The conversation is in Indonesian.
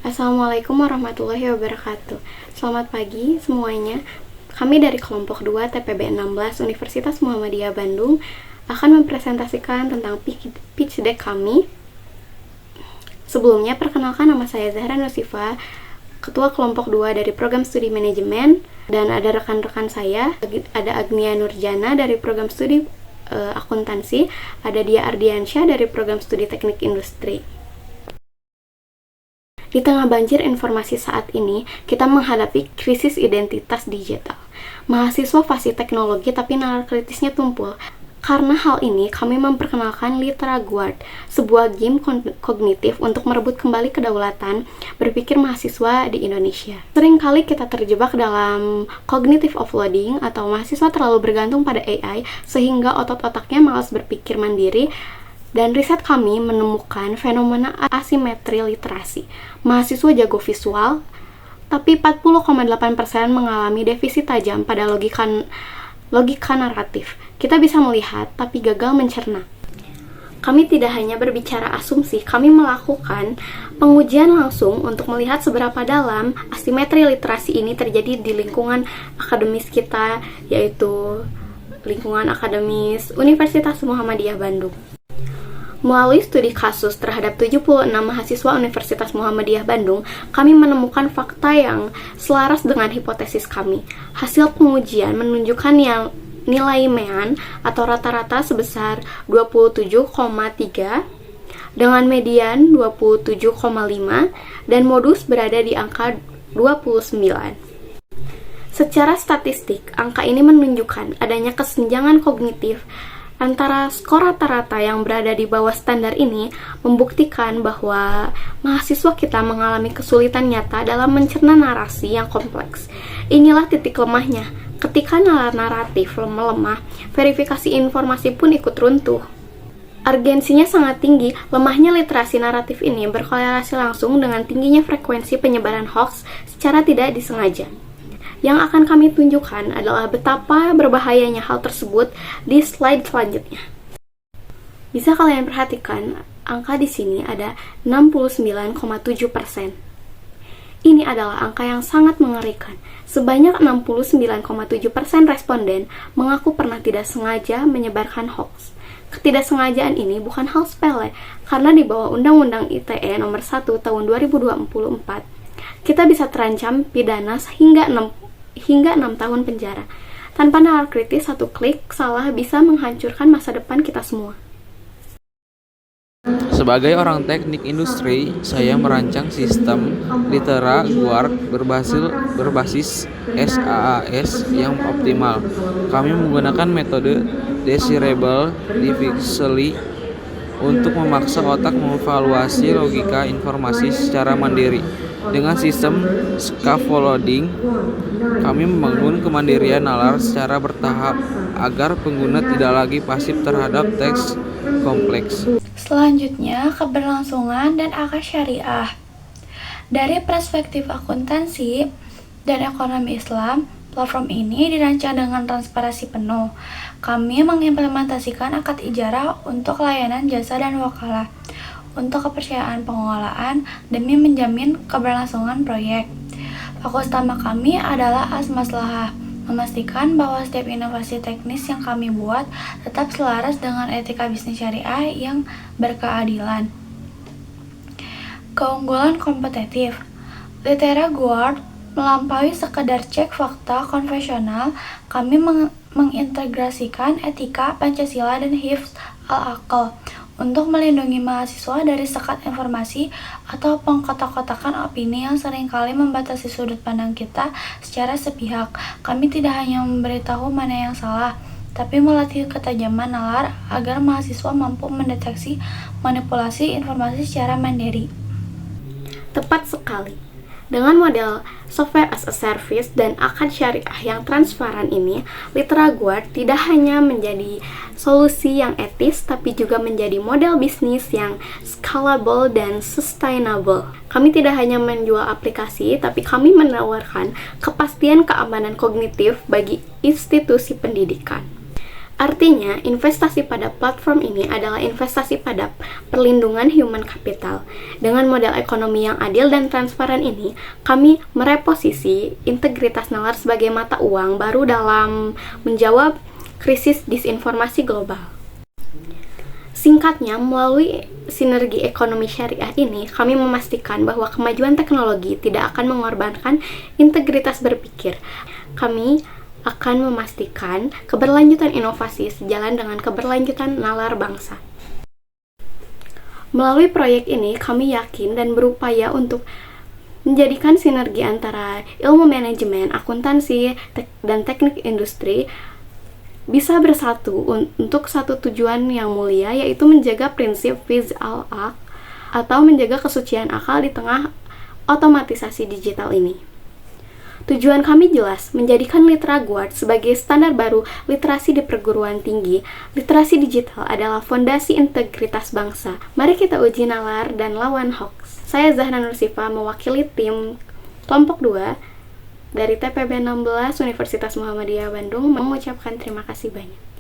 Assalamualaikum warahmatullahi wabarakatuh. Selamat pagi semuanya. Kami dari kelompok 2 TPB 16 Universitas Muhammadiyah Bandung akan mempresentasikan tentang pitch deck kami. Sebelumnya, perkenalkan, nama saya Zahra Nosifa, Ketua Kelompok 2 dari Program Studi Manajemen, dan ada rekan-rekan saya, ada Agnia Nurjana dari Program Studi Akuntansi, ada Dia Ardiansyah dari Program Studi Teknik Industri. Di tengah banjir informasi saat ini, kita menghadapi krisis identitas digital. Mahasiswa fasih teknologi tapi nalar kritisnya tumpul. Karena hal ini, kami memperkenalkan Litera Guard, sebuah game kognitif untuk merebut kembali kedaulatan berpikir mahasiswa di Indonesia. Seringkali kita terjebak dalam cognitive offloading atau mahasiswa terlalu bergantung pada AI sehingga otot-otaknya malas berpikir mandiri. Dan riset kami menemukan fenomena asimetri literasi. Mahasiswa jago visual, tapi 40,8% mengalami defisit tajam pada logika naratif. Kita bisa melihat, tapi gagal mencerna. Kami tidak hanya berbicara asumsi, kami melakukan pengujian langsung untuk melihat seberapa dalam asimetri literasi ini terjadi di lingkungan akademis kita, yaitu lingkungan akademis Universitas Muhammadiyah Bandung. Melalui studi kasus terhadap 76 mahasiswa Universitas Muhammadiyah Bandung, kami menemukan fakta yang selaras dengan hipotesis kami. Hasil pengujian menunjukkan yang nilai MEAN atau rata-rata sebesar 27,3 dengan median 27,5 dan modus berada di angka 29. Secara statistik, angka ini menunjukkan adanya kesenjangan kognitif antara skor rata-rata yang berada di bawah standar ini membuktikan bahwa mahasiswa kita mengalami kesulitan nyata dalam mencerna narasi yang kompleks. Inilah titik lemahnya. Ketika nalar naratif melemah, verifikasi informasi pun ikut runtuh. Urgensinya sangat tinggi, lemahnya literasi naratif ini berkorelasi langsung dengan tingginya frekuensi penyebaran hoax secara tidak disengaja. Yang akan kami tunjukkan adalah betapa berbahayanya hal tersebut di slide selanjutnya. Bisa kalian perhatikan, angka di sini ada 69,7%. Ini adalah angka yang sangat mengerikan. Sebanyak 69,7% responden mengaku pernah tidak sengaja menyebarkan hoax. Ketidaksengajaan ini bukan hal sepele, karena di bawah Undang-Undang ITE nomor 1 tahun 2024, kita bisa terancam pidana hingga 6 tahun penjara. Tanpa nalar kritis, satu klik salah bisa menghancurkan masa depan kita semua. Sebagai orang teknik industri, saya merancang sistem Litera Guard berbasis SaaS yang optimal. Kami menggunakan metode Desirable Difficulty untuk memaksa otak mengevaluasi logika informasi secara mandiri. Dengan sistem scaffolding, kami membangun kemandirian nalar secara bertahap agar pengguna tidak lagi pasif terhadap teks kompleks. Selanjutnya, keberlangsungan dan akar syariah. Dari perspektif akuntansi dan ekonomi Islam, platform ini dirancang dengan transparansi penuh. Kami mengimplementasikan akad ijarah untuk layanan jasa dan wakalah, untuk kepercayaan pengelolaan demi menjamin keberlangsungan proyek. Fokus utama kami adalah asmaslahah, memastikan bahwa setiap inovasi teknis yang kami buat tetap selaras dengan etika bisnis syariah yang berkeadilan. Keunggulan kompetitif. Litera Guard melampaui sekedar cek fakta konvensional. Kami mengintegrasikan etika Pancasila dan hifz al-aql untuk melindungi mahasiswa dari sekat informasi atau pengkotak-kotakan opini yang seringkali membatasi sudut pandang kita secara sepihak. Kami tidak hanya memberitahu mana yang salah, tapi melatih ketajaman nalar agar mahasiswa mampu mendeteksi manipulasi informasi secara mandiri. Tepat sekali. Dengan model software as a service dan akad syariah yang transparan ini, Litera Guard tidak hanya menjadi solusi yang etis, tapi juga menjadi model bisnis yang scalable dan sustainable. Kami tidak hanya menjual aplikasi, tapi kami menawarkan kepastian keamanan kognitif bagi institusi pendidikan. Artinya, investasi pada platform ini adalah investasi pada perlindungan human capital. Dengan model ekonomi yang adil dan transparan ini, kami mereposisi integritas nalar sebagai mata uang baru dalam menjawab krisis disinformasi global. Singkatnya, melalui sinergi ekonomi syariah ini, kami memastikan bahwa kemajuan teknologi tidak akan mengorbankan integritas berpikir. Kami akan memastikan keberlanjutan inovasi sejalan dengan keberlanjutan nalar bangsa. Melalui proyek ini, kami yakin dan berupaya untuk menjadikan sinergi antara ilmu manajemen, akuntansi, dan teknik industri bisa bersatu untuk satu tujuan yang mulia, yaitu menjaga prinsip Fiz al-Haq atau menjaga kesucian akal di tengah otomatisasi digital ini. Tujuan kami jelas, menjadikan Litera Guard sebagai standar baru literasi di perguruan tinggi. Literasi digital adalah fondasi integritas bangsa. Mari kita uji nalar dan lawan hoax. Saya Zahra Nursifa mewakili tim kelompok 2 dari TPB 16 Universitas Muhammadiyah Bandung mengucapkan terima kasih banyak.